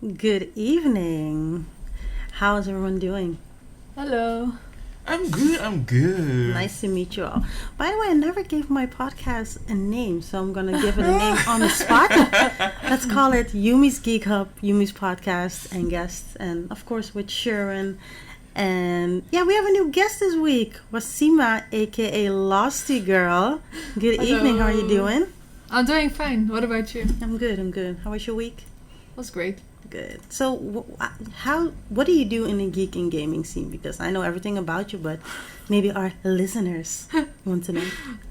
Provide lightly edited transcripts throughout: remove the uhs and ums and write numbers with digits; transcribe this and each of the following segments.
Good evening. How's everyone doing? Hello. I'm good. Nice to meet you all. By the way, I never gave my podcast a name, so I'm going to give it a name on the spot. Let's call it Yoemiie's Geek Hub, Yoemiie's podcast and guests, and of course with Sherwin. And yeah, we have a new guest this week, Ouassima, aka LOSTyGIRL. Good Hello. evening, how are you doing? I'm doing fine. What about you? I'm good. How was your week? It was great. Good. So, what do you do in the geek and gaming scene? Because I know everything about you, but maybe our listeners want to know.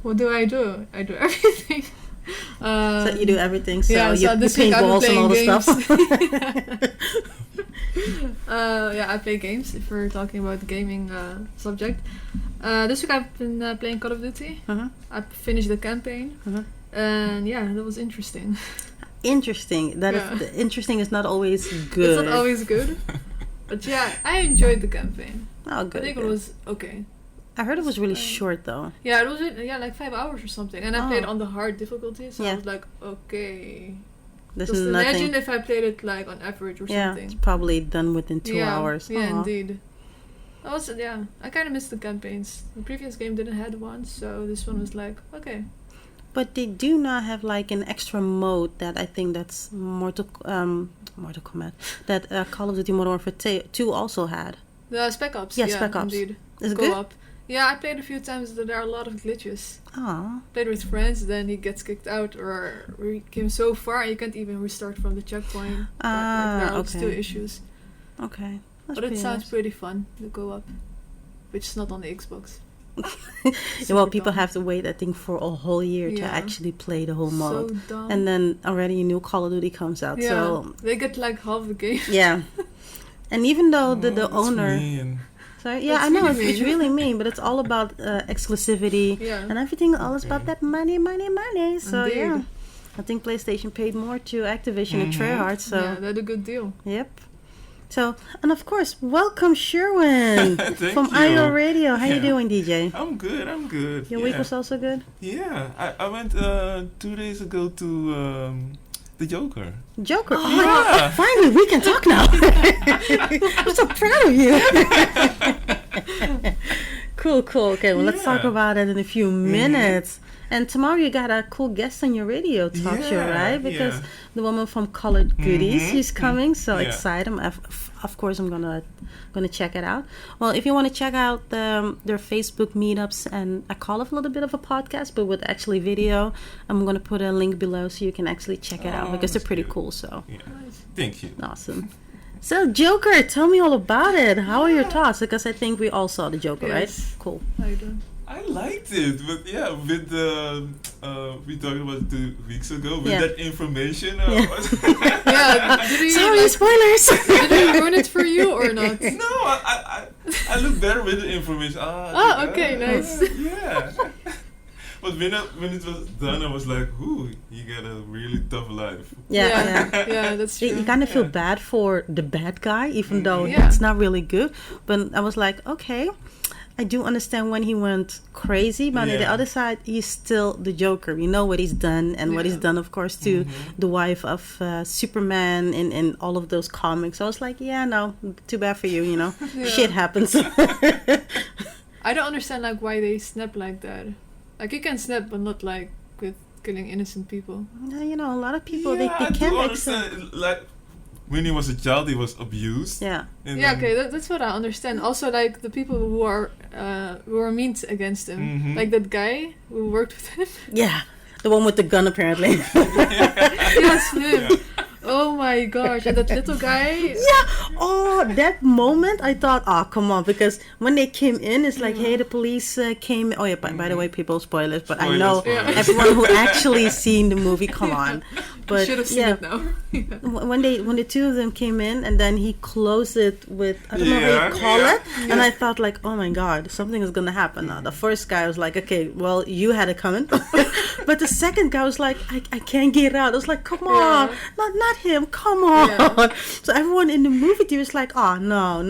What do? I do everything. So you do everything. So yeah, you this paint week I've balls been and all the playing stuff. Yeah, I play games. If we're talking about the gaming subject, this week I've been playing Call of Duty. I finished the campaign, and yeah, that was interesting. Interesting. Interesting is not always good. It's not always good, but yeah, I enjoyed the campaign. Oh, good. I think it was okay. I heard it was really short though. Yeah, it was like 5 hours or something, and I played on the hard difficulty, so I was like, okay. There's Just nothing. imagine if I played it like on average or Yeah, something. it's probably done within 2 hours. Yeah, Aww. indeed. I kind of missed the campaigns. The previous game didn't have one, so this one was like, okay. But they do not have like an extra mode that I think that's Mortal Kombat, that Call of Duty Modern Warfare 2 also had. The Spec Ops. Yeah, Yeah, Spec Ops. Indeed. Is it Go good? up. Yeah, I played a few times. There are a lot of glitches. Aww. Played with friends, then he gets kicked out, or we came so far you can't even restart from the checkpoint. There are still issues. Okay. That's But it sounds nice. pretty fun, the Go Up, which is not on the Xbox. Well, people have to wait, I think, for a whole year to actually play the whole mode. So dumb. And then already a new Call of Duty comes out. Yeah, So they get like half the game. yeah. And even though the That's owner... mean. Sorry, yeah, That's I know, really it's mean. really mean, but it's all about exclusivity Yeah. and everything. All is about that money. So Indeed. yeah, I think PlayStation paid more to Activision and Treyarch. So Yeah, that's a good deal. yep. So, and of course, welcome Sherwin Thank from you. Ayo Radio. How you Yeah. doing, DJ? I'm good. Your week was also good? Yeah, I went 2 days ago to the Joker. Joker. Oh, Yeah. finally, we can talk now. I'm so proud of you. Cool. Okay, well, let's talk Yeah. about it in a few minutes. And tomorrow you got a cool guest on your radio talk show, right? Because the woman from Colored Goodies, she's coming. So Yeah. excited! Of course, I'm gonna check it out. Well, if you want to check out their Facebook meetups, and I call it a little bit of a podcast, but with actually video, I'm gonna put a link below so you can actually check it out because they're that's pretty good. cool. So Yeah. Thank you. awesome. So Joker, tell me all about it. How are your thoughts? Because I think we all saw the Joker, right? Yes. Cool. How you doing? I liked it, but yeah, with the we talked about it 2 weeks ago with Yeah. that information. Yeah. Yeah, did we, Sorry, spoilers. did we ruin it for you or not? No, I look better with the information. Okay, nice. Yeah. But when it was done, I was like, "Ooh, you got a really tough life." Yeah, that's true. You kind of feel bad for the bad guy, even though Yeah. it's not really good. But I was like, okay, I do understand when he went crazy, but on the other side, he's still the Joker. We know what he's done and what he's done, of course, to the wife of Superman in all of those comics. I was like, yeah, no, too bad for you, Yeah. Shit happens. I don't understand like why they snap like that. Like you can snap, but not like with killing innocent people. Yeah, a lot of people, Yeah, they I do can't understand. Like when he was a child, he was abused. Yeah. And Yeah, then- okay, that's what I understand. Also, like the people who are mean against him, like that guy who worked with him. Yeah. The one with the gun, apparently. Yes, him. Oh my gosh, and that little guy. Yeah. Oh, that moment, I thought, oh, come on. Because when they came in, it's like, hey, the police came. Oh, yeah, by the way, people, spoilers. But I know Spoilers. everyone who actually seen the movie, come on. But Should have seen it now. when the two of them came in, and then he closed it with, I don't know how you call it. And I thought, like, oh my God, something is going to happen now. The first guy was like, okay, well, you had it coming. But the second guy was like, I can't get out. I was like, come on. Not him. Come on. Yeah. So everyone in the movie theater was like, oh, no,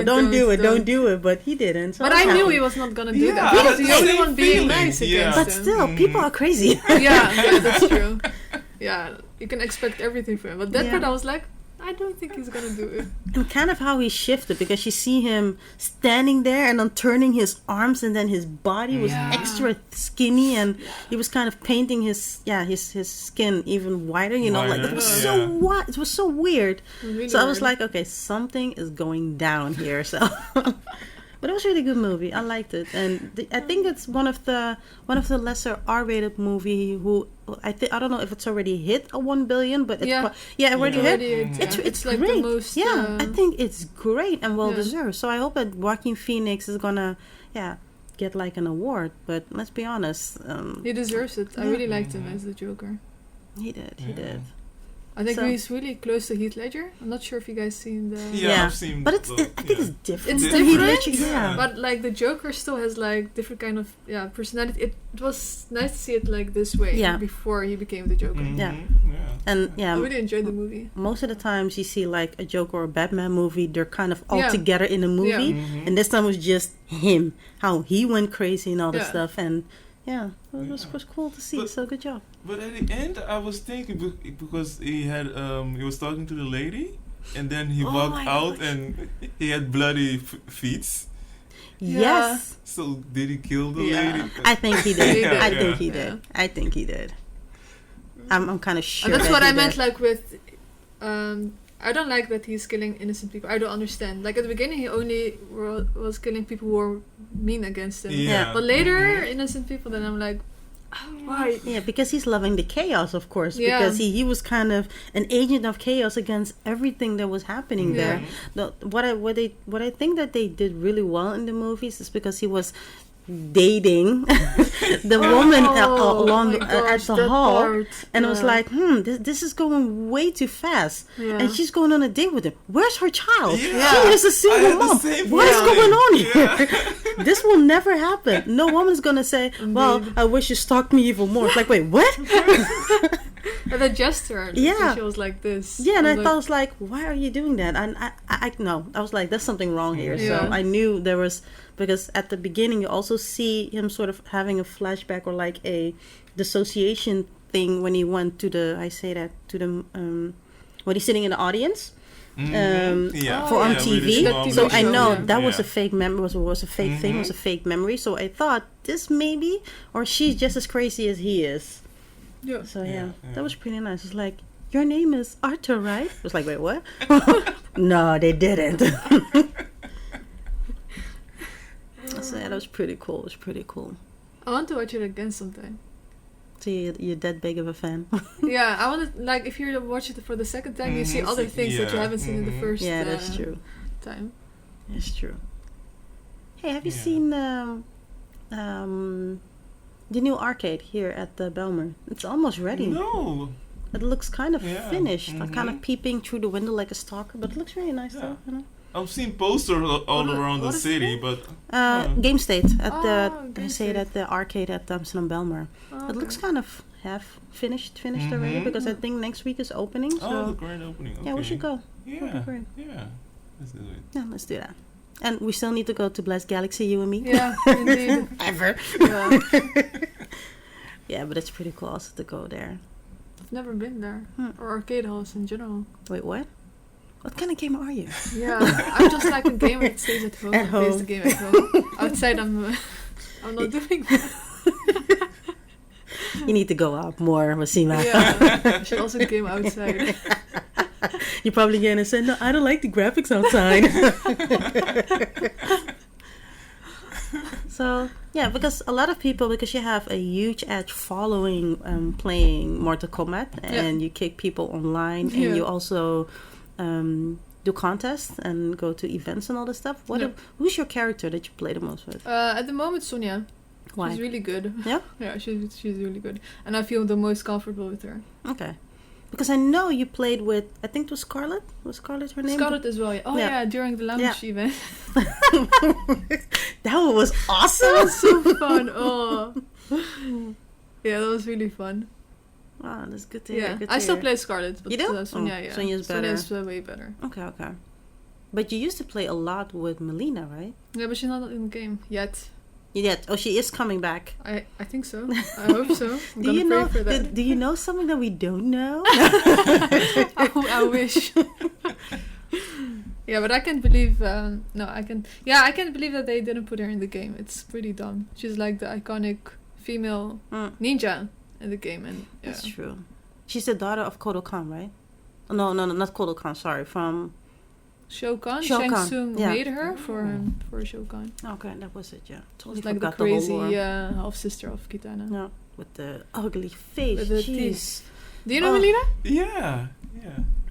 don't do it. But he didn't. So But I knew he was not gonna do that. He was the only one being nice against But him. still, people are crazy. Yeah, that's true. Yeah, you can expect everything from him. But that Yeah. part I was like, I don't think he's gonna do it. And kind of how he shifted, because you see him standing there and then turning his arms, and then his body was extra skinny, and he was kind of painting his skin even whiter. You know, like it was so what? It was so weird. Really so I was weird. like, okay, something is going down here. So. But it was a really good movie. I liked it, and I think it's one of the lesser R-rated movie. I don't know if it's already hit a 1 billion, but it already hit. It's like great. the most. I think it's great and well deserved. So I hope that Joaquin Phoenix is gonna get like an award. But let's be honest, he deserves it. I really liked him as the Joker. He did. I think he's really close to Heath Ledger. I'm not sure if you guys seen the... Yeah, I've seen... But I think it's different. It's different? Yeah. But, like, the Joker still has, like, different kind of, personality. It was nice to see it, like, this way before he became the Joker. And, I really enjoyed the movie. Most of the times you see, like, a Joker or a Batman movie, they're kind of all together in a movie. Yeah. And this time was just him. How he went crazy and all this stuff. And... yeah, it was cool to see. So good job. But at the end, I was thinking because he was talking to the lady, and then he walked out and he had bloody feet. Yes. So did he kill the lady? I think he did. I think he did. I'm kind of sure. And that's what I meant, like with. I don't like that he's killing innocent people. I don't understand. Like at the beginning, he only was killing people who were mean against him. Yeah. But later, innocent people. Then I'm like, why? Yeah, because he's loving the chaos, of course. Yeah. Because he was kind of an agent of chaos against everything that was happening there. What I think that they did really well in the movies is because he was dating the woman along at the hall, and I was like, this is going way too fast, and she's going on a date with him. Where's her child? She is a single mom. What is going on here? This will never happen. No woman's gonna say, well, I wish you stalked me even more. It's like, wait, what? And the gesture, she was like this. Yeah, and I was like, why are you doing that? And I was like, there's something wrong here. So I knew there was, because at the beginning you also see him sort of having a flashback or like a dissociation thing when he went to when he's sitting in the audience. For on TV. Really so I know that was a fake memory, was a fake thing, was a fake memory. So I thought this maybe, or she's just as crazy as he is. Yeah. So that was pretty nice. It's like, your name is Arthur, right? I was like, wait, what? No, they didn't. So that was pretty cool. It was pretty cool. I want to watch it again sometime. So you're that big of a fan? Yeah, I want to, like, if you watch it for the second time, you see other things that you haven't seen in the first time. Yeah, that's true. That's true. Hey, have you seen the new arcade here at the Belmer? It's almost ready. No. It looks kind of finished. I'm kind of peeping through the window like a stalker, but it looks really nice though. You know? I've seen posters all around the city, but Game State at the arcade at Amsterdam Belmer. It looks kind of half finished already, because I think next week is opening. So the grand opening. Okay. Yeah, we should go. Yeah, let's do it. Yeah, let's do that. And we still need to go to Blast Galaxy, you and me. Yeah, indeed. Ever. Yeah. Yeah, but it's pretty cool also to go there. I've never been there, or arcade halls in general. Wait, what? What kind of gamer are you? Yeah, I'm just like a gamer that stays at home and plays the game at home. Outside, I'm not doing that. You need to go out more, Ouassima. Yeah, I should also game outside. You're probably gonna say, no, I don't like the graphics outside. So, yeah, because a lot of people, because you have a huge edge following playing Mortal Kombat, and you kick people online, and you also do contests and go to events and all this stuff. Who's your character that you play the most with? At the moment, Sonia. Why? She's really good. Yeah? Yeah, she's really good. And I feel the most comfortable with her. Okay. Because I know you played with, I think it was Scarlett. Was Scarlett her name? Scarlett as well. Oh yeah, during the lounge event. That one was awesome. That was so fun. Oh. Yeah, that was really fun. Wow, that's good to hear. Yeah, good to I still hear. play Scarlett, but you do? Sonia, Sonia's better. Sonia's way better. Okay. But you used to play a lot with Melina, right? Yeah, but she's not in the game yet. Yet? Oh, she is coming back. I think so. I hope so. I'm gonna pray for that. Do you know something that we don't know? I wish. Yeah, but I can't believe. I can't believe that they didn't put her in the game. It's pretty dumb. She's like the iconic female ninja in the game, and that's true. She's the daughter of Kodo Khan, right? No, not Kodo Khan. Sorry, from Shao Kahn. Shang Tsung made her for Shao Kahn. Okay, that was it. Yeah, totally like forgot the crazy whole half sister of Kitana. Yeah, with the ugly face. With the Jeez. teeth. Do you know Melina? Yeah.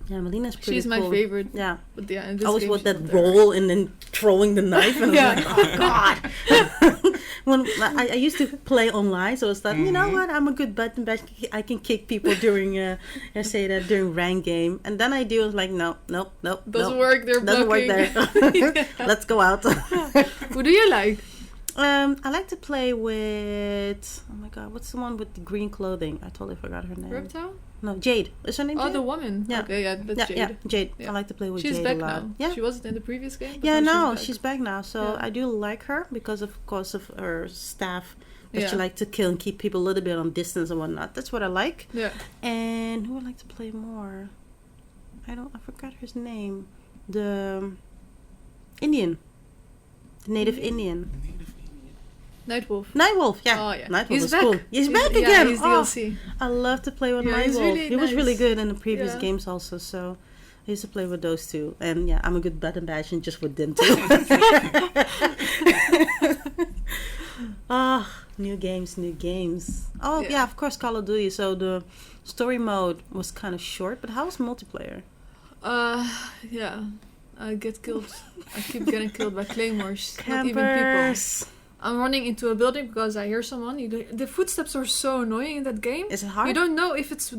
Yeah, Melina's pretty She's cool. my favorite. Yeah. But yeah, in this always game with that she's roll and then throwing the knife and I was like, oh god. When I used to play online, so it's like, you know what, I'm a good button bash. I can kick people during during rank game, and then I do like nope. Doesn't work. They're doesn't blocking. work there. Let's go out. Who do you like? I like to play with, oh my god, what's the one with the green clothing? I totally forgot her name. Reptile? No, Jade. Is her name Jade? Oh, the woman. Yeah. Okay, yeah, that's Jade. Yeah, Jade. Yeah. I like to play with She's Jade back a lot. now. Yeah. She wasn't in the previous game. But Yeah, now no, she's back now. So I do like her because of course of her staff that she like to kill and keep people a little bit on distance and whatnot. That's what I like. Yeah. And who would like to play more? I forgot his name. The Indian. The native Indian. Nightwolf. Nightwolf, yeah. Oh, yeah. Nightwolf He's is back. cool. He's back again. Yeah, he's oh, DLC. I love to play with Yeah, Nightwolf. really He was really nice. good in the previous games also, so I used to play with those two. And yeah, I'm a good button bash and just with them too. New games. Oh yeah, of course Call of Duty. So the story mode was kind of short, but how was multiplayer? Yeah. I get killed. I keep getting killed by claymores. Campers. Not even people. I'm running into a building because I hear someone. The footsteps are so annoying in that game. Is it hard? You don't know if it's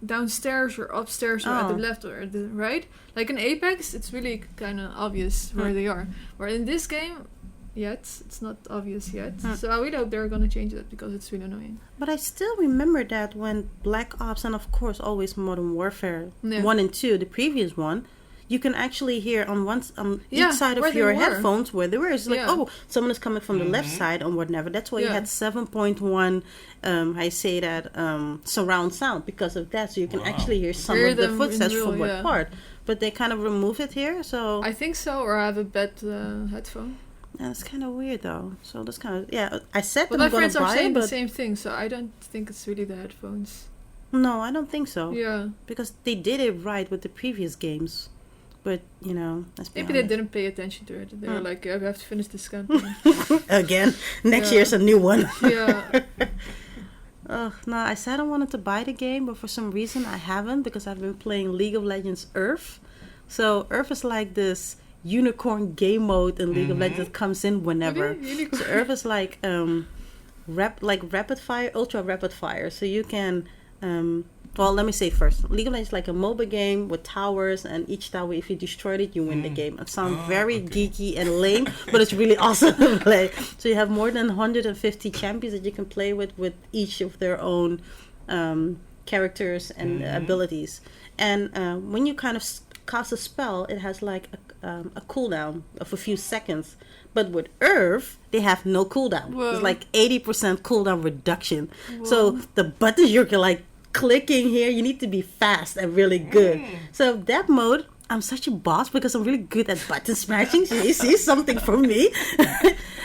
downstairs or upstairs or at the left or the right. Like in Apex, it's really kind of obvious where they are. Where in this game, it's not obvious yet. So I really hope they're going to change that because it's really annoying. But I still remember that when Black Ops and of course always Modern Warfare 1 and 2, the previous one, you can actually hear on each side of your headphones where they were. It's like, someone is coming from the left side or whatever. That's why you had 7.1, surround sound because of that. So you can actually hear some of the footsteps from what part. But they kind of remove it here, so... I think so, or I have a bad headphone. Yeah, it's kind of weird though. So that's kind of... Yeah, I said but that I'm my going friends to buy are saying it, the same thing, so I don't think it's really the headphones. No, I don't think so. Yeah. Because they did it right with the previous games. But, let's be maybe honest. they didn't pay attention to it. They were like, yeah, we have to finish this campaign. Again. Next year's a new one. Yeah. No, I said I wanted to buy the game, but for some reason I haven't because I've been playing League of Legends Earth. So Earth is like this unicorn game mode in League of Legends that comes in whenever. Really? So Earth is like rapid fire, ultra rapid fire. So you can... well, let me say first, League of Legends is like a mobile game with towers, and each tower, if you destroyed it, you win the game. It sounds very geeky and lame, but it's really awesome to play. So you have more than 150 champions that you can play with each of their own characters and abilities. And when you kind of cast a spell, it has like a cooldown of a few seconds. But with Earth, they have no cooldown. Whoa. It's like 80% cooldown reduction. Whoa. So the buttons you're like clicking here, you need to be fast and really good. So that mode, I'm such a boss because I'm really good at button smashing. So you see something from me.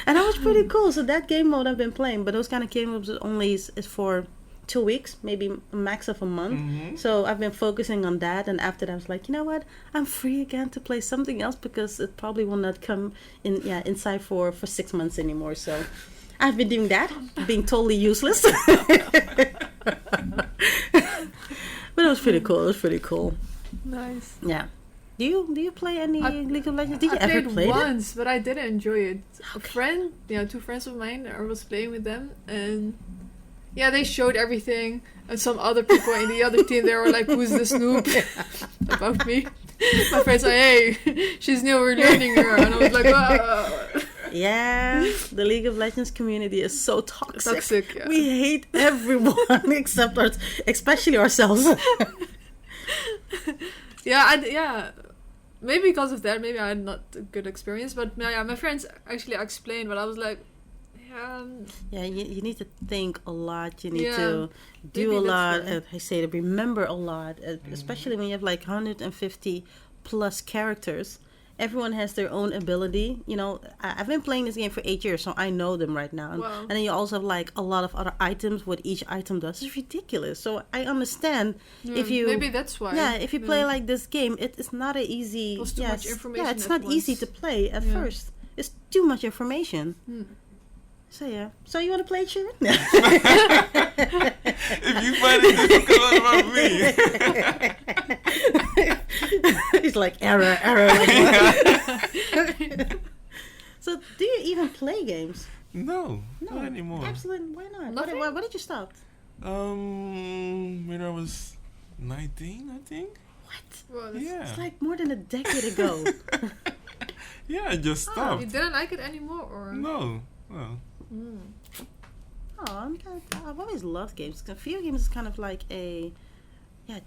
And that was pretty cool. So that game mode I've been playing, but those kind of game modes only is for 2 weeks, maybe a max of a month. So I've been focusing on that, and after that I was like, you know what, I'm free again to play something else because it probably will not come in inside for 6 months anymore. So I've been doing that, being totally useless. But it was pretty cool. Nice. Yeah. Do you play any League of Legends? Did you I ever played play it? once, but I didn't enjoy it. A friend, 2 friends of mine, I was playing with them, and they showed everything, and some other people in the other team, they were like, who's this noob? About me. My friend's like, hey, she's new, we're learning her. And I was like, oh. Yeah, the League of Legends community is so toxic. Yeah. We hate everyone except especially ourselves. Yeah. Maybe because of that, maybe I had not a good experience, but my friends actually explained, but I was like, you need to think a lot. You need to do a lot. I say to remember a lot, especially when you have like 150 plus characters. Everyone has their own ability. You know, I've been playing this game for 8 years, so I know them right now. Wow. And then you also have like a lot of other items. What each item does is ridiculous. So I understand if you maybe that's why. Yeah, if you play like this game, it's not an easy. It's too much information. Yeah, it's at not once. easy to play at first. It's too much information. So yeah. So you want to play it, Sherwin? If you find it difficult, what about me? He's like error. So do you even play games? No, not anymore. Absolutely. Why not? Nothing? Why did you stop? When I was 19, I think. What? Well, Yeah. It's like more than a decade ago. Yeah, I just you stopped. didn't like it anymore, or? No. I've always loved games. Video games is kind of like a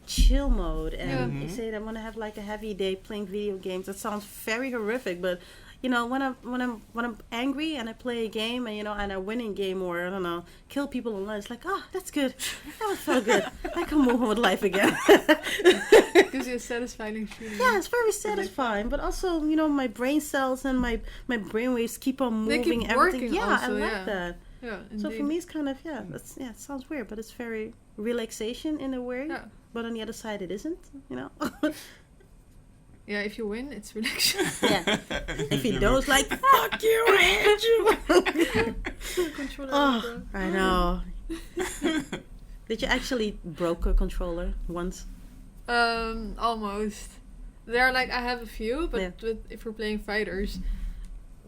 chill mode, and you say that I want to have like a heavy day playing video games. That sounds very horrific, but you know, when I'm angry and I play a game and and I win a game, or I don't know, kill people online, it's like, that's good. That felt good. I can move on with life again. Gives you a satisfying feeling. Yeah, it's very satisfying, but also my brain cells and my brain waves keep on moving. They keep everything. working Yeah, also, I like that. Yeah, So indeed. for me, it's kind of it sounds weird, but it's very relaxation in a way. Yeah. But on the other side, it isn't. Yeah, if you win, it's relaxing. Yeah. If you don't, it's like fuck you, I hate you. Controller. I know. Did you actually broke a controller once? Almost. There are I have a few, but if we're playing fighters,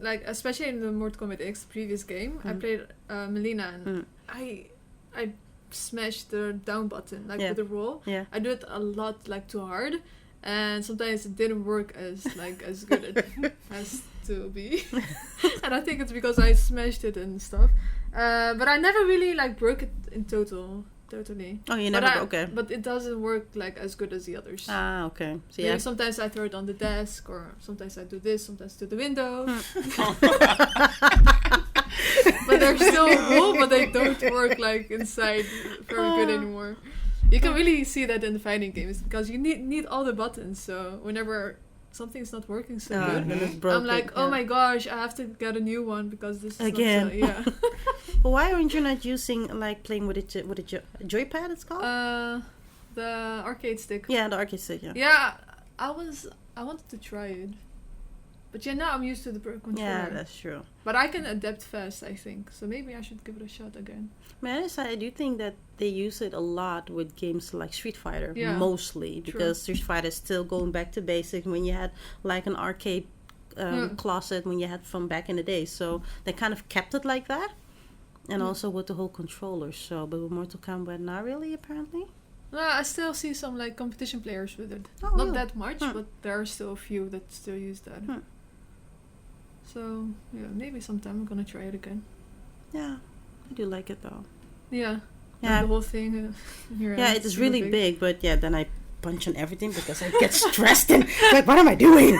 especially in the Mortal Kombat X previous game, I played Melina, and I smashed the down button with the roll. Yeah. I do it a lot too hard, and sometimes it didn't work as as good as it has to be. And I think it's because I smashed it and stuff. But I never really broke it in totally. Oh, you never broke it. But it doesn't work as good as the others. Ah, okay. So Maybe sometimes I throw it on the desk, or sometimes I do this, sometimes to the window. But they're still cool, but they don't work inside very good anymore. You can really see that in the fighting games, because you need all the buttons. So whenever something's not working so good, then it's broken. I'm oh my gosh, I have to get a new one because this is again. Not so, But why aren't you not using playing with a joypad? It's called the arcade stick. Yeah, the arcade stick. Yeah, I wanted to try it, but now I'm used to the controller. Yeah, that's true. But I can adapt fast, I think. So maybe I should give it a shot again. Man, I do think that they use it a lot with games like Street Fighter, mostly, True. because Street Fighter is still going back to basics when you had an arcade closet when you had from back in the day. So they kind of kept it like that. And also with the whole controller. So, but with Mortal Kombat, not really, apparently. I still see some competition players with it. Oh, Not really? that much, but there are still a few that still use that. So maybe sometime I'm gonna try it again. Yeah, I do like it though. Yeah. Yeah. The whole thing. Yeah, it is really big, but then I punch on everything because I get stressed and what am I doing?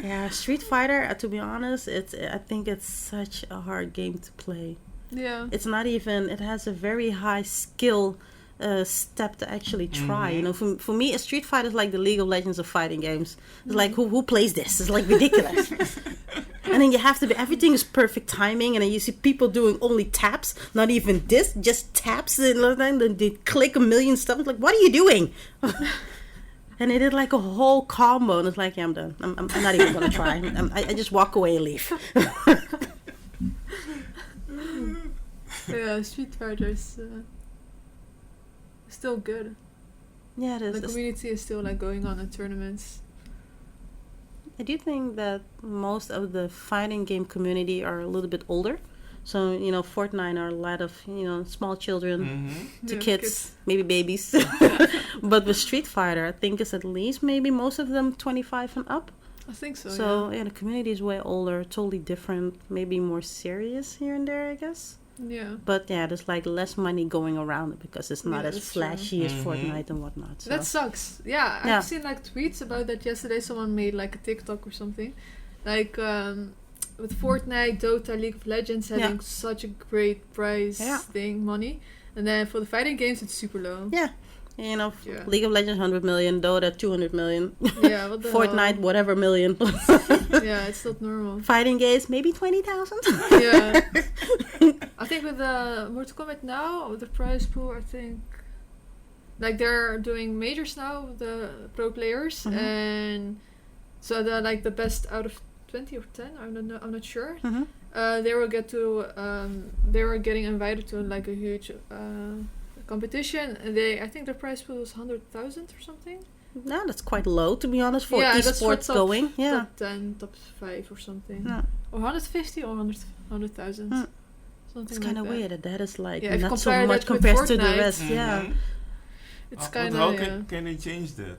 Yeah, Street Fighter, to be honest, I think it's such a hard game to play. Yeah. It's not even, it has a very high skill step to actually try. For me, a Street Fighter is like the League of Legends of fighting games. It's like, who plays this? It's like ridiculous. And then you have to be, everything is perfect timing, and then you see people doing only taps, not even this, just taps, and then they click a million stuff. It's like, what are you doing? And they did a whole combo, and it's like, yeah, I'm done. I'm not even gonna try. I just walk away and leave. Yeah, Street Fighter is still good. Yeah, it is. The community is still going on in tournaments. I do think that most of the fighting game community are a little bit older. So, Fortnite are a lot of, small children to kids, maybe babies. But with Street Fighter, I think it's at least maybe most of them 25 and up. I think so, So, the community is way older, totally different, maybe more serious here and there, I guess. Yeah. But, there's less money going around it because it's not as that's flashy as Fortnite and whatnot. So. That sucks. Yeah, I've seen tweets about that yesterday. Someone made a TikTok or something. With Fortnite, Dota, League of Legends having such a great prize thing, money. And then for the fighting games, it's super low. Yeah. You know, Yeah. League of Legends 100 million, Dota 200 million, Yeah, what the Fortnite whatever million. Yeah, it's not normal. Fighting games maybe 20,000. Yeah. I think with the Mortal Kombat now, with the prize pool, I think like they're doing majors now with the pro players, and so the best out of 20 or 10, I'm not sure. They will get to they were getting invited to like a huge competition. I think the prize pool was 100,000 or something. No, that's quite low to be honest for Yeah, that's for esports top- going. Yeah. Top 10, top 5 or something. Yeah. Or 150 or 100,000. Something It's like kind of that. weird that is like Yeah, if you not so compare much that with compared to the Fortnite, rest. Yeah. It's But kind how of can they change that?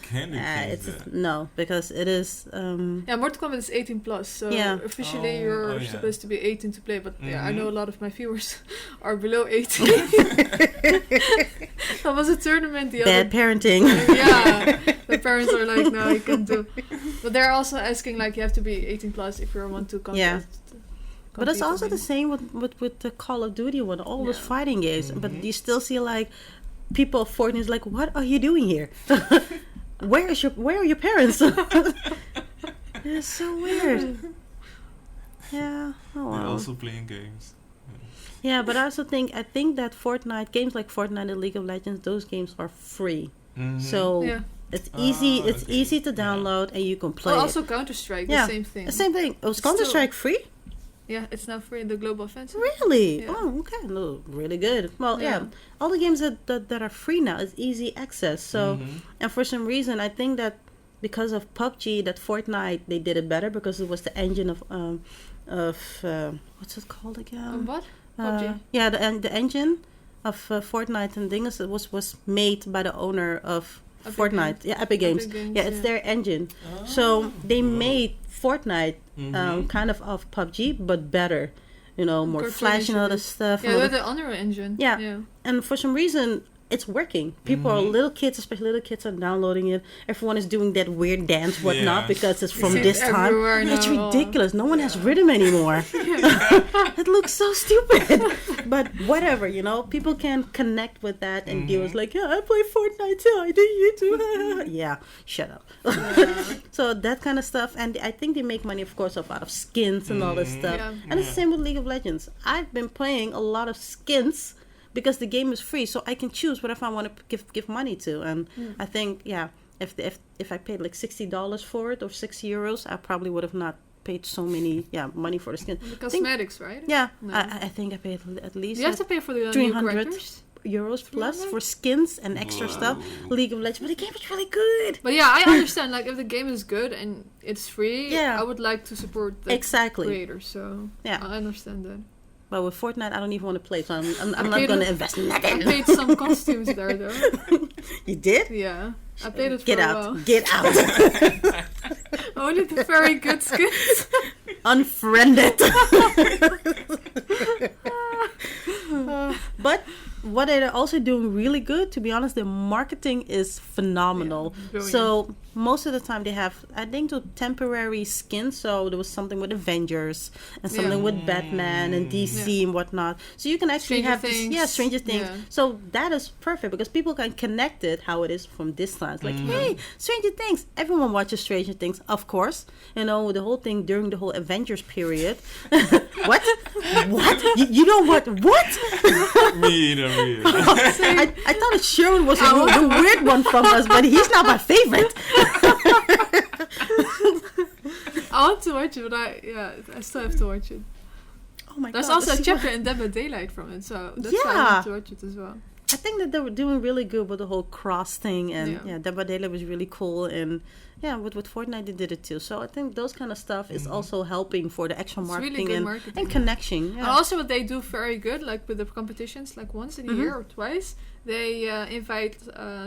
Can they change It's that? no, because it is. yeah, Mortal Kombat is 18 plus, so Yeah. officially Oh, you're yeah. supposed to be 18 to play. But yeah, I know a lot of my viewers are below 18. That was a tournament the Bad other. parenting. Yeah, the parents are like, no, you can't do. But they're also asking like you have to be 18 plus if you want to contest. Yeah. But it's compete, I also the mean. same with the Call of Duty one, all those Yeah. fighting games. But you still see like people of Fortnite is like, what are you doing here? Where are your parents? It's so weird. Yeah. Oh They're wow. also playing games. Yeah, but I also think that Fortnite games like Fortnite and League of Legends, those games are free. So Yeah. it's easy. Ah, It's okay. easy to Yeah. download and you can play. Oh, it. also Counter Strike, Yeah. the same thing. The same thing. Was Still- Counter-Strike free? Yeah, it's now free in the Global Offensive. Really? Yeah. Oh, okay. No, really good. Well, yeah. Yeah. All the games that are free now is easy access. So, and for some reason, I think that because of PUBG, that Fortnite they did it better because it was the engine of what's it called again? What? PUBG. Yeah, the engine of Fortnite and things was made by the owner of Epic Fortnite. Games. Yeah, Epic Games. Epic Games, Yeah, it's yeah. their engine. So they made Fortnite kind of PUBG, but better. You know, more flash and all this stuff. Yeah, and all with the- the Unreal Engine. Yeah. Yeah. and for some reason, it's working. People are little kids, especially little kids, are downloading it. Everyone is doing that weird dance, whatnot, Yeah. because it's from see this it time. everywhere It's now. ridiculous. No one has rhythm anymore. It looks so stupid. But whatever, you know, people can connect with that, and viewers like, yeah, I play Fortnite too. I do you too. Yeah, shut up. So that kind of stuff, and I think they make money, of course, out of skins and all this stuff. Yeah. And it's the same with League of Legends. I've been playing a lot of skins because the game is free, so I can choose whatever I want to give money to. And I think, yeah, if I paid like $60 for it or €60, I probably would have not paid so many money for the skin. The cosmetics, right? Yeah, No. I think I paid at least You have to pay for the new 300 characters. euros plus 300? for skins and extra stuff. League of Legends, but the game is really good. But yeah, I understand. Like, if the game is good and it's free, Yeah. I would like to support the Exactly. creators. So Yeah. I understand that. But with Fortnite, I don't even want to play, so I'm not paid going to a- invest I nothing. paid some costumes there, though. You did? Yeah, I played it for Get a out. while. Get out. Only the very good skins. Unfriended. But what they're also doing really good, to be honest, their marketing is phenomenal. Yeah, brilliant. So most of the time they have, I think, temporary skins. So there was something with Avengers and something with Batman and DC and whatnot. So you can actually Stranger have this, Things. Stranger Things. Yeah. So that is perfect because people can connect it how it is from this time. It's like, hey, Stranger Things. Everyone watches Stranger Things, of course. You know, the whole thing during the whole Avengers period. What? What? You know what? What? Me either. I thought Sherwin was the weird one from us, but he's not my favorite. I want to watch it, but I still have to watch it. Oh my There's god. also a this is chapter what- in Dead by Daylight from it, so that's why I Yeah. want to watch it as well. I think that they were doing really good with the whole cross thing, and Yeah. Dead by Daylight was really cool, and with Fortnite they did it too. So I think those kind of stuff is also helping for the actual It's really marketing, good and, marketing, and yeah. connection. And Yeah. also what they do very good, like with the competitions, like once in a year or twice, they invite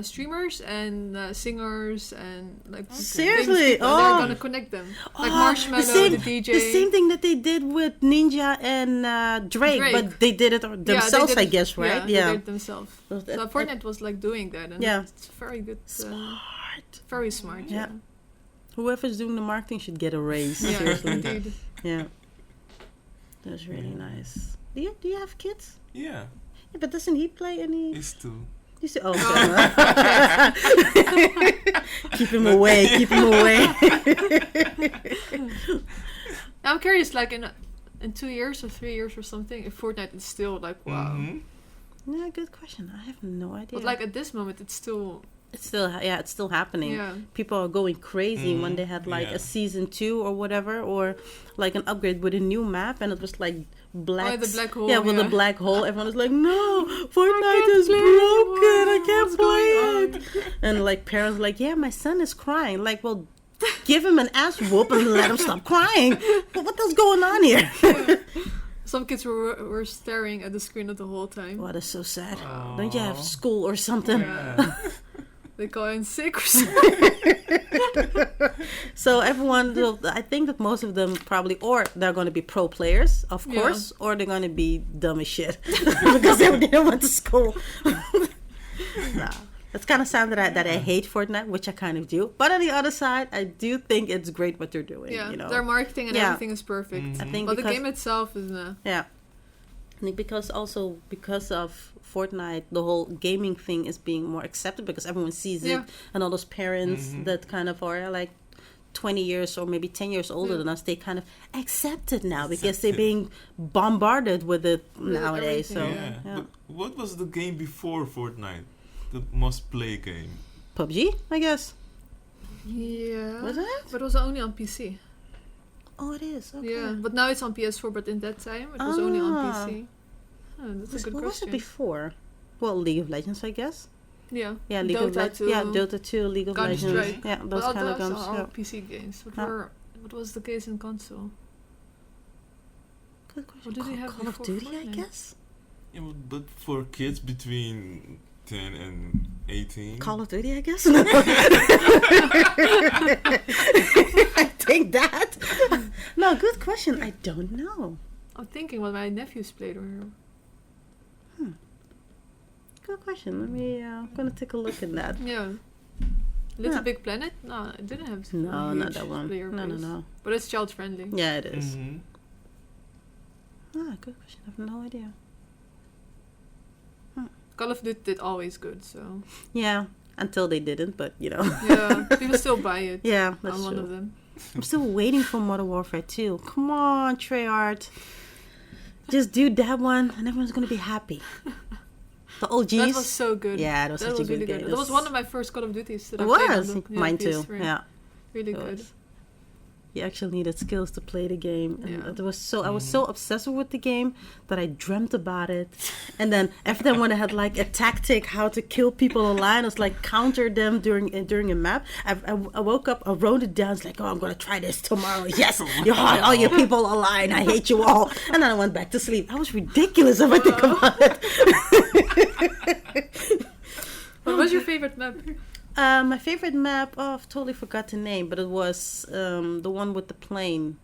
streamers and singers and like Seriously? famous people. Oh. They're gonna connect them, like Marshmallow, the DJ. The same thing that they did with Ninja and Drake, but they did it Yeah, they themselves, did I it- guess, right? Yeah, they did it themselves. So So Fortnite was like doing that, and Yeah. it's very good. Smart. Very smart. Yeah. Yeah. Whoever's doing the marketing should get a raise. Yeah, Seriously. indeed. Yeah. That's really nice. Do you have kids? Yeah, Yeah, but doesn't he play any? it's two. You see, oh, keep him away. Keep him away. I'm curious, like in 2 years or 3 years or something, if Fortnite is still like wow. Yeah, good question. I have no idea. But like at this moment, it's still happening. Yeah. People are going crazy when they had like a season 2 or whatever, or like an upgrade with a new map, and it was like black. Oh, the black hole. Yeah, with the black hole. Everyone was like, "No, Fortnite is broken. I can't play it." And like parents were like, "Yeah, my son is crying." Like, well, give him an ass whoop and let him stop crying. But what is going on here? Some kids were staring at the screen the whole time. Oh, that's so sad. Don't you have school or something? Yeah. They call in sick or something. So everyone, I think that most of them probably, or they're going to be pro players, of course, or they're going to be dumb as shit because they didn't went to school. Nah. That's kind of sad that I hate Fortnite, which I kind of do. But on the other side, I do think it's great what they're doing. Yeah, you know? their marketing and everything is perfect. I think but the game itself is yeah. I think because of Fortnite, the whole gaming thing is being more accepted because everyone sees it, and all those parents that kind of are like 20 years or maybe 10 years older than us, they kind of accept it now because they're being bombarded with it nowadays. So, But what was the game before Fortnite? The most played game? PUBG, I guess. Yeah. Was it? But it was only on PC. Oh, it is. Okay. Yeah, but now it's on PS4. But in that time, it was only on PC. Oh, that's a good what question. was it before? Well, League of Legends, I guess. Yeah. Yeah, League of Legends. Yeah, Dota 2, League of Legends. Strike. Yeah, those kind of games. All PC games. What was the case in console? Good question. What did they have Call of before Duty, Fortnite? I guess. Yeah, but for kids between 10 and 18. Call of Duty, I guess. I think that. No, good question. I don't know. I'm thinking what my nephews played. Good question. Let me. I'm gonna take a look at that. Yeah. Little Big Planet? No, it didn't have. No, not that one. Player No. base. But it's child friendly. Yeah, it is. Good question. I have no idea. Call of Duty did always good, so. Yeah, until they didn't, but you know. Yeah, people still buy it. Yeah, that's I'm true. one of them. I'm still waiting for Modern Warfare 2. Come on, Treyarch. Just do that one, and everyone's gonna be happy. The OGs. That was so good. Yeah, that was such a good really game. That was one of my first Call of Duties that I It played was. on Mine too. PS3. Yeah. Really It good. was. You actually needed skills to play the game, and Yeah. it was so. I was so obsessed with the game that I dreamt about it, and then every time when I had like a tactic how to kill people online, I was like counter them during a map. I woke up, I wrote it down. It's like, oh, I'm gonna try this tomorrow. Yes, you hard, all your people online. I hate you all. And then I went back to sleep. I was ridiculous if I think about it. What was your favorite map? My favorite map, I've totally forgot the name, but it was the one with the plane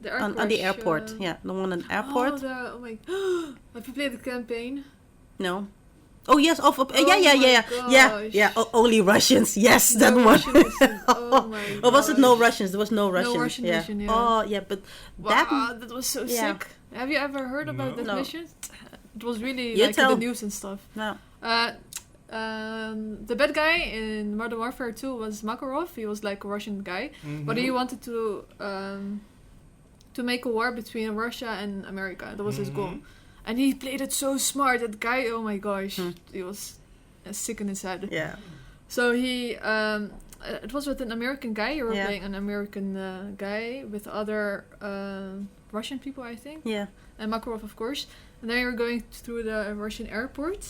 The on the airport. Yeah, the one on the airport. Oh my! Have you played the campaign? No. Oh yes, yeah. Gosh. Only Russians. Yes, that No one. Russian mission. Oh my god. Or was it no Russians? There was no Russians. Russian yeah. mission, yeah. Oh yeah, but Wow, that was so Yeah. sick. Have you ever heard about that No. mission? It was really You like in tell. the news and stuff. no. The bad guy in Modern Warfare 2 was Makarov. He was like a Russian guy, but he wanted to make a war between Russia and America. That was his goal, and he played it so smart. That guy, oh my gosh, he was sick in his head. Yeah. So he, it was with an American guy. You were Yeah. playing an American guy with other Russian people, I think, Yeah. and Makarov, of course. And then you're going through the Russian airport,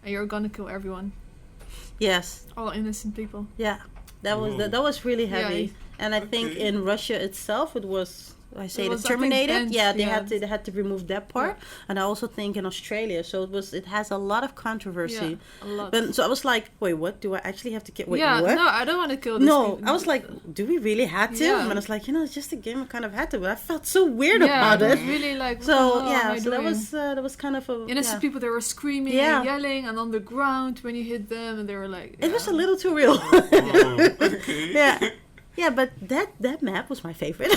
and you're gonna kill everyone, Yes. all innocent people. Yeah. That was Whoa. that was really heavy. Yeah. And I think Okay. in Russia itself it was I say It the was, I think, terminated. banned, Yeah, they yeah. had to remove that part. And I also think in Australia, so it has a lot of controversy. Yeah, a lot. But so I was like, wait, what? Do I actually have to kill? Wait, yeah, what? no, I don't want to kill this No, people. I was like, do we really have to? Yeah. And I was like, it's just a game. I kind of had to, but I felt so weird yeah, about it it. was really like, what So the hell am yeah, I so doing? that was kind of a Innocent people, they were screaming Yeah. and yelling, and on the ground when you hit them, and they were like, It was a yeah. little too real. Oh, okay. Yeah. Yeah, but that map was my favorite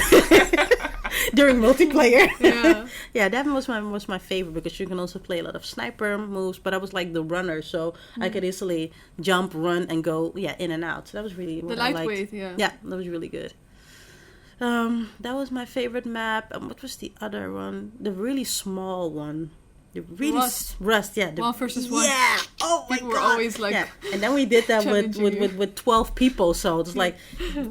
during multiplayer. Yeah. Yeah, that was my favorite because you can also play a lot of sniper moves. But I was like the runner, so I could easily jump, run, and go in and out. So that was really what The I liked. lightweight, yeah. Yeah, that was really good. That was my favorite map. And what was the other one? The really small one. The really Rust, yeah. 1 versus 1. Yeah. Oh my People god. were always like, yeah. And then we did that challenging you. with 12 people. So it's like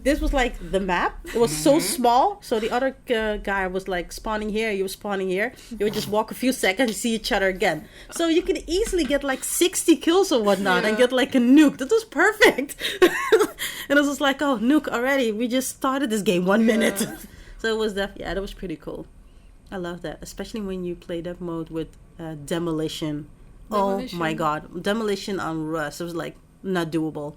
this was like the map. It was so small. So the other guy was like spawning here. You were spawning here. You would just walk a few seconds and see each other again. So you could easily get like 60 kills or whatnot and get like a nuke. That was perfect. And it was just like, oh, nuke already. We just started this game 1 minute. So it was that was pretty cool. I love that, especially when you play that mode with demolition. Oh my god, demolition on Rust. It was like not doable.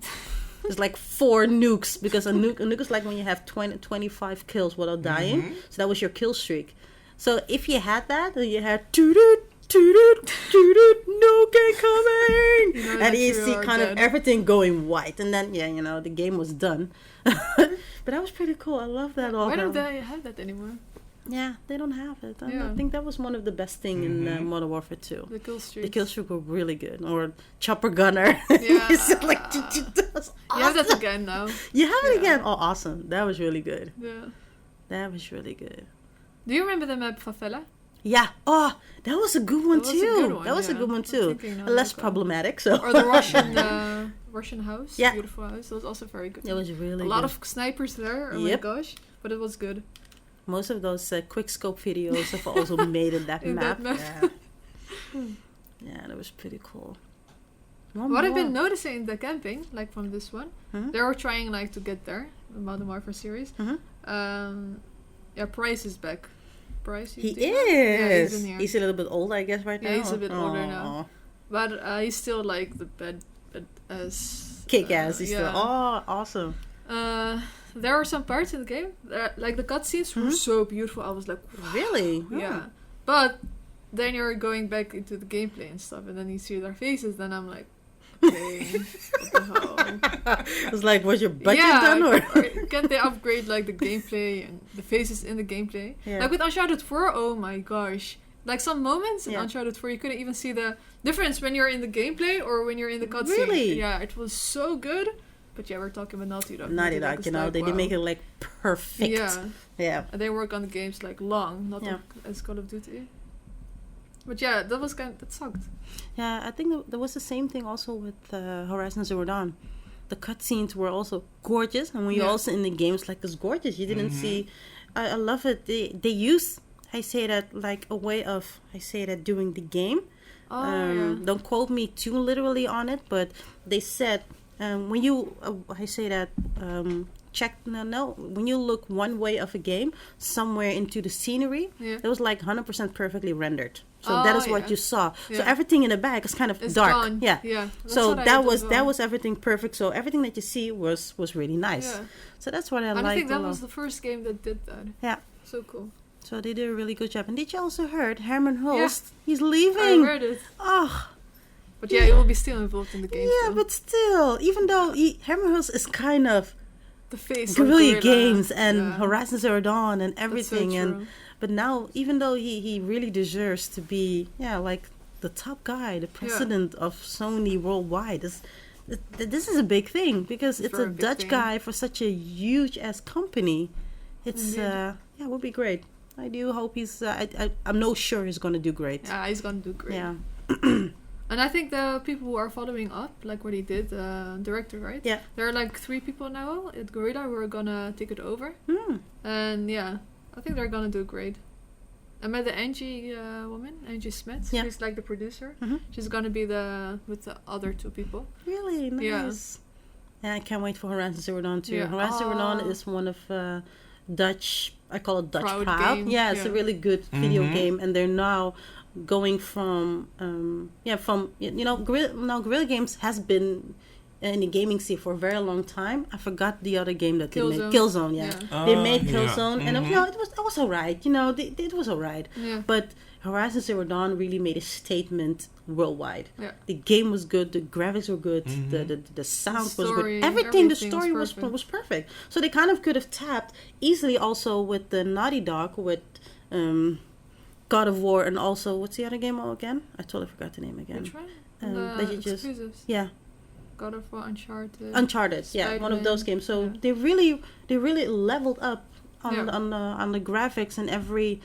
It's like 4 nukes because a nuke is like when you have 25 kills without dying. So that was your kill streak. So if you had that, then you had nuke incoming, and you see kind of everything going white, and then the game was done. But that was pretty cool. I love that. Why don't they have that anymore? Yeah, they don't have it. I think that was one of the best things in Modern Warfare 2. The kill streaks. The kill streak were really good. Or chopper gunner. Yeah. like, that was awesome. You have that again now. You have it again? Oh, awesome. That was really good. Yeah. That was really good. Do you remember the map Favela? Yeah. Oh, that was a good one too. That was a good one, Less problematic. So. Or the Russian house. Yeah. Beautiful house. That was also very good. It was really good. A lot of snipers there. Oh my gosh. But it was good. Most of those quick scope videos have also made it that map. Yeah. Yeah, that was pretty cool. What I've been noticing in the camping, like from this one, they were trying like to get there, the Modern Warfare series. Price is back. Price. He is. Yeah, he's in here. He's a little bit older, I guess, right now. Yeah, he's a bit older now. But he's still like the bad as kick-ass. He's still awesome. There are some parts in the game, like the cutscenes were so beautiful. I was like, wow. Really? Yeah. But then you're going back into the gameplay and stuff, and then you see their faces, then I'm like, okay, what the hell? It's like, was your budget done? Or can't they upgrade like the gameplay and the faces in the gameplay? Yeah. Like with Uncharted 4, oh my gosh. Like some moments in Uncharted 4, you couldn't even see the difference when you're in the gameplay or when you're in the cutscene. Really? Yeah, it was so good. But yeah, we're talking about Naughty Dog. Naughty Dog, they did make it like perfect. Yeah. And they work on the games like long, not like as Call of Duty. But yeah, that sucked. Yeah, I think there was the same thing also with Horizon Zero Dawn. The cutscenes were also gorgeous, and when you're also in the games, like it's gorgeous. You didn't see. I love it. They use like a way of doing the game. Don't quote me too literally on it, but they said. When you, when you look one way of a game, somewhere into the scenery, it was like 100% perfectly rendered. So that is what you saw. So everything in the back is kind of dark. Gone. Yeah. So that was everything perfect. So everything that you see was really nice. Yeah. So that's what I liked. I think that was the first game that did that. Yeah. So cool. So they did a really good job. And did you also heard Herman Hulst? He's leaving. I heard it. Oh. But he will be still involved in the game. Yeah, but still, even though Herman Hulst is kind of the face of Guerrilla Games and Horizon Zero Dawn and everything, so but now even though he really deserves to be like the top guy, the president of Sony worldwide, this is a big thing because it's a Dutch guy for such a huge ass company. It's would be great. I do hope he's. I'm no sure he's gonna do great. Yeah, he's gonna do great. Yeah. And I think the people who are following up, like what he did, director, right? Yeah. There are like 3 people now at Guerrilla who are gonna take it over. And I think they're gonna do great. I met the Angie woman, Angie Smith. Yeah. She's like the producer. She's gonna be with the other 2 people. Really nice. Yeah, I can't wait for Horizon Zero Dawn too. Yeah. Horizon Zero Dawn is one of Dutch. I call it Dutch Proud. Game. Yeah, it's a really good video game, and they're now going from Guerrilla Games has been in the gaming scene for a very long time. I forgot the other game that they made, Killzone. They made Killzone, and it was alright. It was alright. Horizon Zero Dawn really made a statement worldwide. Yeah. The game was good, the graphics were good, the sound was good, everything. The story was perfect. So they kind of could have tapped easily also with the Naughty Dog with God of War, and also what's the other game again? I totally forgot the name again. Which one? That you just exclusives. yeah. God of War, Uncharted. Yeah, one of those games. So they really leveled up on the graphics and every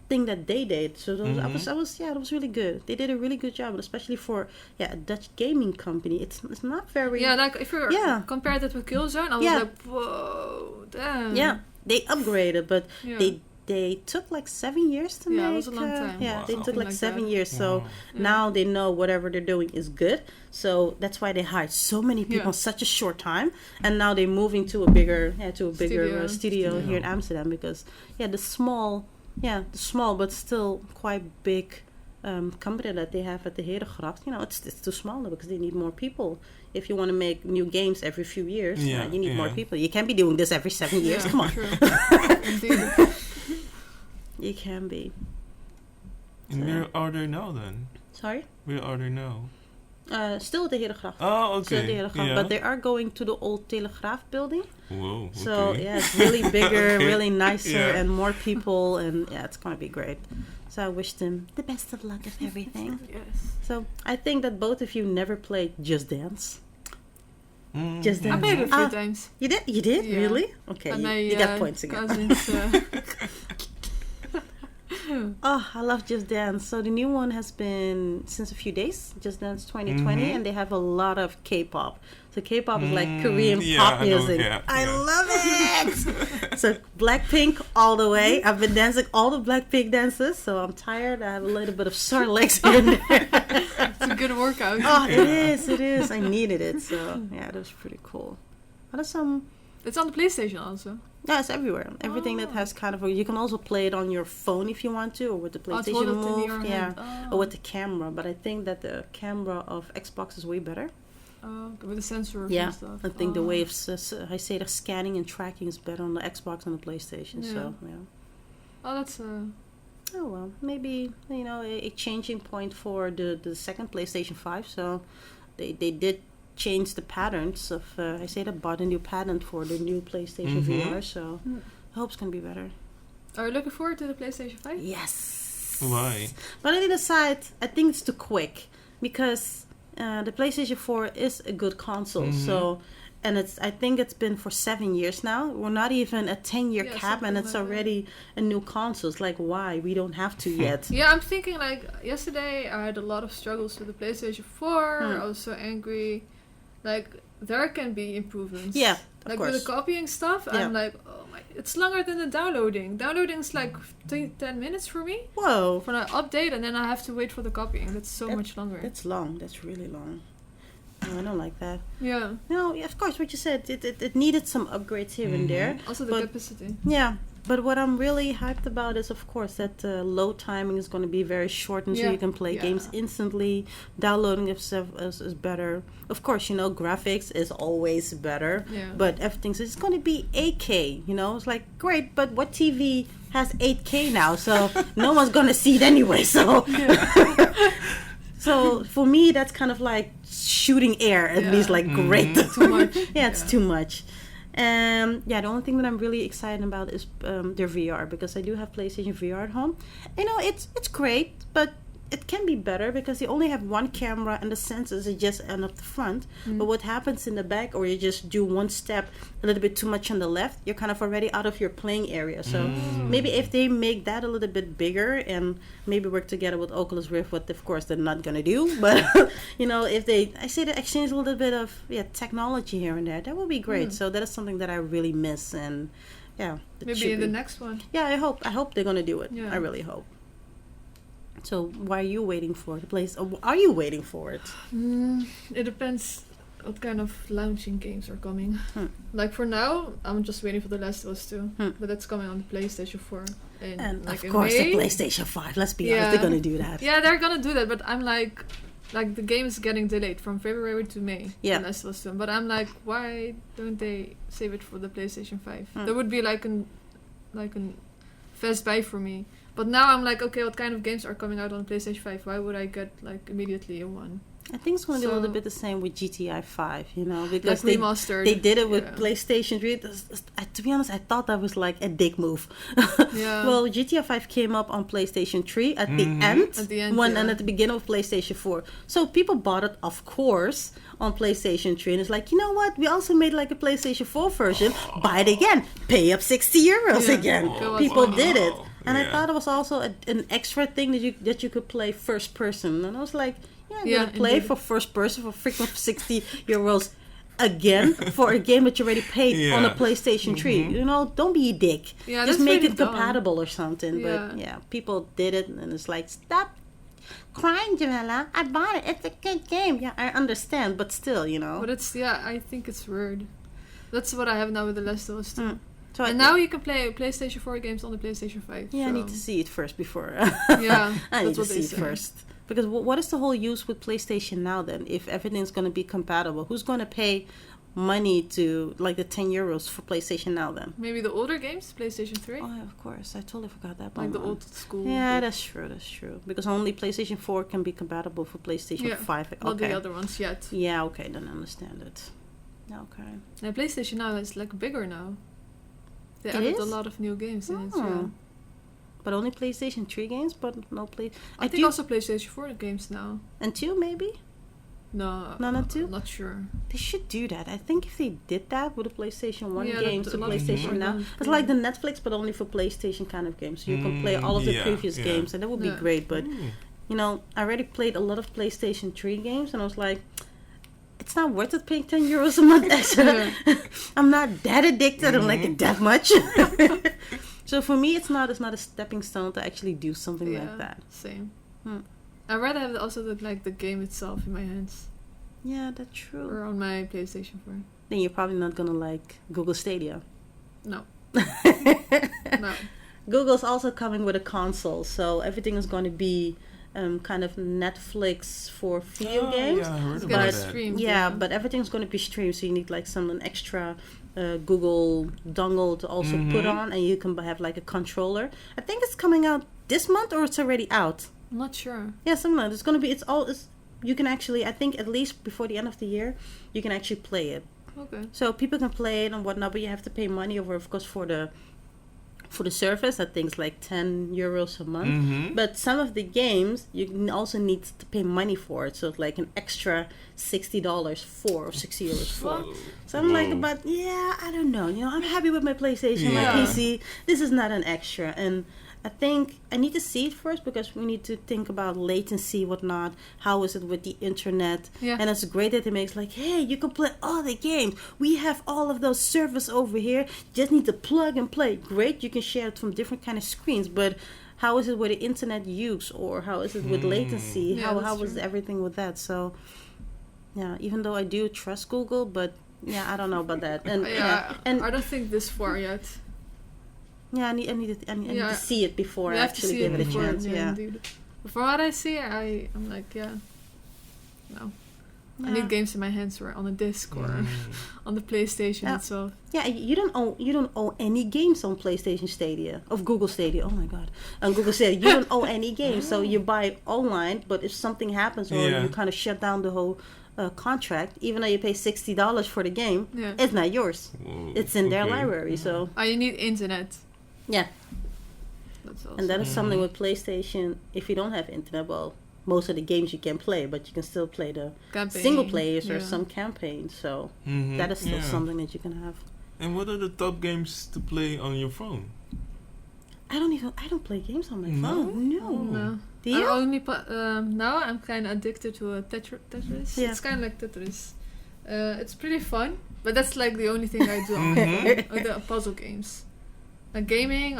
thing that they did. So those, that was really good. They did a really good job, especially for a Dutch gaming company. It's not very like if you compared it with Killzone, I was like, whoa, damn. Yeah, they upgraded, but they took like 7 years to make. Yeah, it was a long time. Yeah, they took like 7 years. Wow. So now they know whatever they're doing is good. So that's why they hired so many people in such a short time. And now they're moving to a bigger studio here in Amsterdam, because the small but still quite big company that they have at the Herengracht, it's too small now because they need more people. If you want to make new games every few years, you need more people. You can't be doing this every 7 years. Come on. Indeed. You can be. And where are they now then? Sorry? Where are they now? Still at the Herengracht. Oh, okay. Still at the Herengracht, but they are going to the old Telegraaf building. Whoa, okay. So, it's really bigger, really nicer, and more people, and it's going to be great. So I wish them the best of luck with everything. Yes. So I think that both of you never played Just Dance. Just I Dance. played it a few times. You did? You did? Yeah. Really? Okay, you got points again. Cousins, Oh, I love Just Dance. So the new one has been since a few days, Just Dance 2020, and they have a lot of K-pop. So K-pop is like Korean pop music. I love it! So Blackpink all the way. I've been dancing all the Blackpink dances, so I'm tired. I have a little bit of sore legs here and there. It's a good workout. Oh, it is. I needed it. So that was pretty cool. What are some... It's on the PlayStation also. Yeah, it's everywhere. Everything that has kind of you can also play it on your phone if you want to, or with the PlayStation Move, or with the camera. But I think that the camera of Xbox is way better. With the sensors and stuff. I think the way of the scanning and tracking is better on the Xbox and the PlayStation. Yeah. So Oh, that's. Oh well, maybe a changing point for the second PlayStation 5. So they did change the patterns of bought a new pattern for the new PlayStation VR, so I hope it's gonna be better. Are you looking forward to the PlayStation 5? Yes. Why? But on the other side, I think it's too quick, because the PlayStation 4 is a good console. So, and I think it's been for 7 years now. We're not even a 10-year cap, and it's already a new console. It's like, why? We don't have to yet. Yeah, I'm thinking like yesterday I had a lot of struggles with the PlayStation 4. I was so angry. Like, there can be improvements. Yeah, of like course. With the copying stuff, I'm like, oh my, it's longer than the downloading. Downloading's like 10 minutes for me. Whoa. For an update, and then I have to wait for the copying. That's so much longer. That's long. That's really long. No, I don't like that. Yeah. No, of course, what you said, it needed some upgrades here and there. Also the capacity. Yeah. But what I'm really hyped about is, of course, that load timing is going to be very shortened, so you can play games instantly. Downloading is better. Of course, graphics is always better. Yeah. But everything's it's going to be 8K. It's like, great, but what TV has 8K now? So no one's going to see it anyway. So, so for me, that's kind of like shooting air. At least, like, great. Too much. It's too much. The only thing that I'm really excited about is their VR, because I do have PlayStation VR at home. It's great, but it can be better because you only have one camera and the sensors are just end up the front. But what happens in the back, or you just do one step a little bit too much on the left, you're kind of already out of your playing area. So maybe if they make that a little bit bigger and maybe work together with Oculus Rift, what of course they're not gonna do, but if they exchange a little bit of technology here and there, that would be great. So that is something that I really miss, and maybe in the next one. Yeah, I hope they're gonna do it. I really hope. So why are you waiting for the place? Or are you waiting for it? It depends what kind of launching games are coming. Like for now, I'm just waiting for The Last of Us 2. But that's coming on the PlayStation 4. And like of course May. The PlayStation 5. Let's be honest, they're going to do that. Yeah, they're going to do that. But I'm like the game is getting delayed from February to May. Yeah. The Last of Us 2. But I'm like, why don't they save it for the PlayStation 5? That would be like an fast buy for me. But now I'm like, okay, what kind of games are coming out on PlayStation 5? Why would I get like immediately a one? I think it's going to be a little bit the same with GTA 5, you know, because like remastered. They did it with PlayStation 3. To be honest, I thought that was like a dick move. Yeah. Well, GTA 5 came up on PlayStation 3 at the end. At the end, and at the beginning of PlayStation 4. So people bought it, of course, on PlayStation 3. And it's like, you know what? We also made like a PlayStation 4 version. Buy it again. Pay up €60 again. People did it. And I thought it was also an extra thing that you could play first person. And I was like, I'm going to play for first person for freaking €60 again for a game that you already paid on a PlayStation 3. You know, don't be a dick. Yeah, just make really it compatible or something. But people did it, and it's like, stop crying, Jamila. I bought it. It's a good game. Yeah, I understand, but still, you know. But it's I think it's weird. That's what I have now with The Last of Us 2. So and now you can play PlayStation 4 games on the PlayStation 5. Yeah, so. I need to see it first before. I need to see it first. Because what is the whole use with PlayStation now then? If everything's going to be compatible, who's going to pay money to like the €10 for PlayStation now then? Maybe the older games, PlayStation 3. Oh, yeah, of course. I totally forgot that. Like the old school. Yeah, that's true. Because only PlayStation 4 can be compatible for PlayStation 5. Okay. Not the other ones yet. Yeah, okay, then I understand it. Okay. Now PlayStation now is like bigger now. They added a lot of new games in it. Yeah. But only PlayStation 3 games, but no play. I think also PlayStation 4 games now. And 2 maybe? No. Not 2? I'm not sure. They should do that. I think if they did that with the PlayStation 1 games to PlayStation now, it's yeah. like the Netflix, but only for PlayStation kind of games. So you can play all of the previous games, and that would be great. But, you know, I already played a lot of PlayStation 3 games, and I was like, it's not worth it paying €10 a month extra. I'm not that addicted. I don't like it that much. So for me, it's not a stepping stone to actually do something like that. Same. I'd rather have also the game itself in my hands. Yeah, that's true. Or on my PlayStation 4. Then you're probably not gonna like Google Stadia. No. No. Google's also coming with a console, so everything is going to be kind of Netflix for video games. Yeah, I heard about that. But everything's going to be streamed, so you need like an extra Google dongle to also put on, and you can have like a controller. I think it's coming out this month, or it's already out. I'm not sure. Yeah, something like that. It's going to be. You can actually, I think, at least before the end of the year, you can actually play it. Okay. So people can play it and whatnot, but you have to pay money over, of course, for the service. I think it's like €10 a month. But some of the games you also need to pay money for it, so it's like an extra $60 for or €60 for. So I'm like, but I don't know. You know, I'm happy with my PlayStation, my PC. This is not an extra, and I think I need to see it first because we need to think about latency, whatnot. How is it with the internet? Yeah. And it's great that it makes like, hey, you can play all the games. We have all of those servers over here. Just need to plug and play. Great, you can share it from different kind of screens. But how is it with the internet use, or how is it with latency? Yeah, how is everything with that? So, yeah, even though I do trust Google, but I don't know about that. And and I don't think this far yet. Yeah, I need to see it before I actually give it a chance. Yeah. From what I see, I'm like, no. I need games in my hands or on a disc or on the PlayStation itself. Yeah, you don't own any games on PlayStation Stadia of Google Stadia. Oh my God, on Google Stadia you don't own any games, so you buy online. But if something happens or you kind of shut down the whole contract, even though you pay $60 for the game, it's not yours. Whoa, it's in their library. So you need internet. Yeah. That's awesome. And that is something with PlayStation. If you don't have internet, well, most of the games you can play, but you can still play the single players or some campaigns. So that is still something that you can have. And what are the top games to play on your phone? I don't play games on my phone. No. Do you? I only now I'm kind of addicted to Tetris. Yeah. It's kind of like Tetris. It's pretty fun, but that's like the only thing I do on my phone. Or the puzzle games. Like gaming,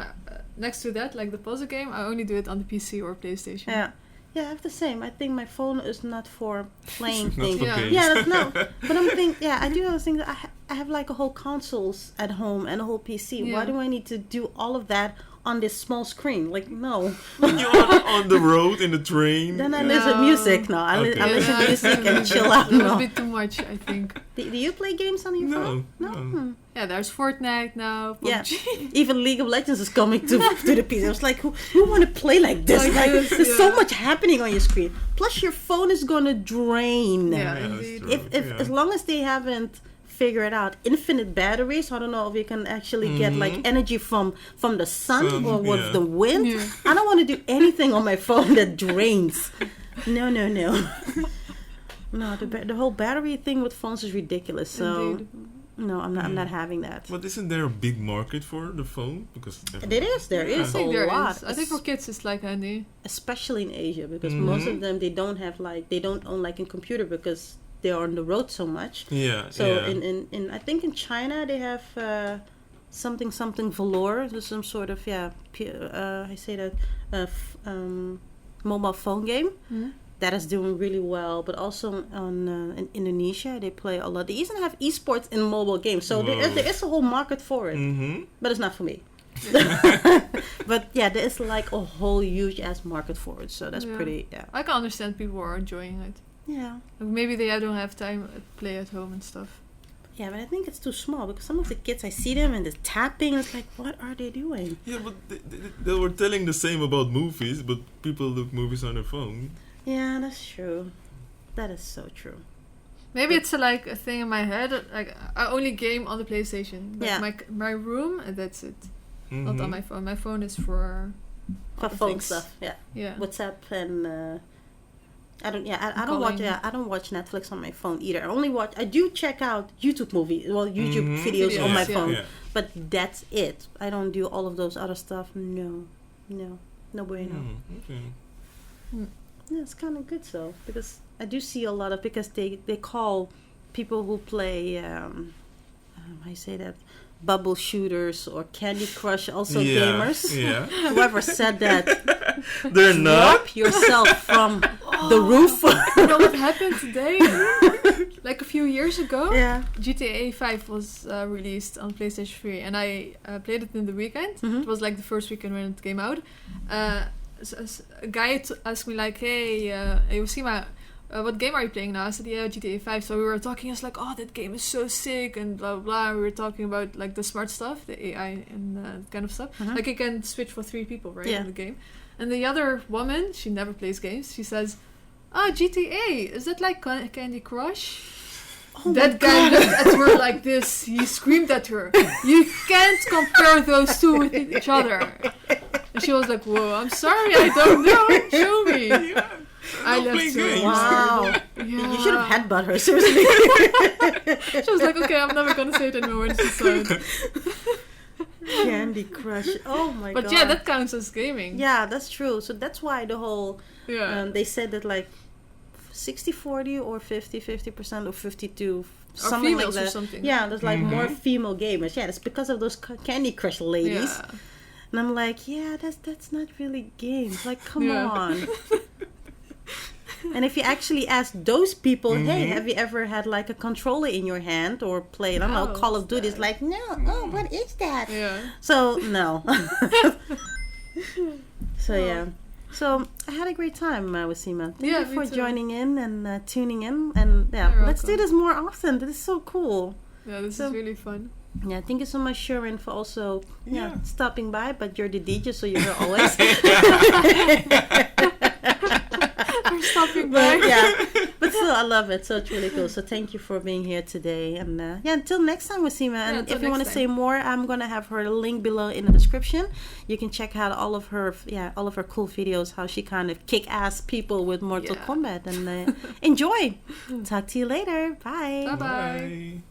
next to that, like the puzzle game, I only do it on the PC or PlayStation. Yeah, I have the same. I think my phone is not for playing things. That's no. But I'm thinking, I do think that I have like a whole consoles at home and a whole PC. Why do I need to do all of that on this small screen. Like, no. When you're on the road, in the train. Then I listen to music. No, I listen to music and chill out. It's a bit too much, I think. Do you play games on your phone? No. Yeah, there's Fortnite now. PUBG. Yeah, even League of Legends is coming to the PC. I was like, who want to play like this? Like, there's so much happening on your screen. Plus, your phone is gonna drain. Yeah, indeed. As long as they haven't figured out infinite batteries, I don't know if you can actually get like energy from the sun or with the wind. Yeah. I don't want to do anything on my phone that drains. No. No, the whole battery thing with phones is ridiculous. So. Indeed. No, I'm not having that. But isn't there a big market for the phone? Because there is a lot. I think for kids it's like handy, especially in Asia, because most of them they don't own like a computer because they are on the road so much. Yeah. So in I think in China they have something velour, there's some sort of I say that mobile phone game. Mm-hmm. That is doing really well, but also in Indonesia they play a lot. They even have esports in mobile games, so there is a whole market for it. But it's not for me. But yeah, there is like a whole huge ass market for it, so that's pretty. Yeah, I can understand people are enjoying it. Yeah, like maybe they don't have time to play at home and stuff. Yeah, but I think it's too small because some of the kids I see them and they're tapping. It's like, what are they doing? Yeah, but they were telling the same about movies, but people look movies on their phone. Yeah, that's true. That is so true. Maybe it's like a thing in my head. Like I only game on the PlayStation. Like my room, and that's it. Not on my phone. My phone is for phone stuff. Yeah. WhatsApp and I don't watch Netflix on my phone either. I do check out YouTube videos on my phone, but that's it. I don't do all of those other stuff. No bueno. Okay. Yeah, it's kind of good though, because I do see a lot of, because they call people who play I say that, bubble shooters or Candy Crush also gamers. Yeah. Whoever said that, they're not. Drop yourself from the roof. You know what happened today? Like a few years ago, GTA 5 was released on PlayStation 3, and I played it in the weekend. It was like the first weekend when it came out. A guy asked me like, hey, Ouassima, what game are you playing now? I said, yeah, GTA 5. So we were talking, I was like, oh, that game is so sick, and blah, blah, blah. We were talking about like the smart stuff, the AI and that kind of stuff. Like you can switch for 3 people, right, in the game. And the other woman, she never plays games, she says, oh, GTA, is that like Candy Crush? Oh, that guy looked at her like this. He screamed at her, you can't compare those two with each other. And she was like, whoa, I'm sorry, I don't know. Show me. Yeah, I left her. Wow. Yeah. You should have headbutt her, seriously. She was like, okay, I'm never going to say it anymore. It's decided. Candy Crush. Oh my god. But yeah, that counts as gaming. Yeah, that's true. So that's why the whole... they said that like 60-40 or 50% or 52... something like that. Or something. Yeah, there's like more female gamers. Yeah, that's because of those Candy Crush ladies. Yeah. And I'm like, yeah, that's not really games. Like, come on. And if you actually ask those people, hey, have you ever had like a controller in your hand or played, I don't know, Call of Duty? It's like, no, what is that? Yeah. So, no. So, yeah. So, I had a great time, Ouassima. Thank you for joining in and tuning in. And let's do this more often. This is so cool. Yeah, this is really fun. Yeah, thank you so much, Sherwin, for also stopping by. But you're the DJ, so you're here always. For stopping by. But still, I love it. So it's really cool. So thank you for being here today. And until next time, Ouassima. And if you want to say more, I'm gonna have her link below in the description. You can check out all of her cool videos, how she kind of kick ass people with Mortal Kombat. And enjoy. Talk to you later. Bye. Bye.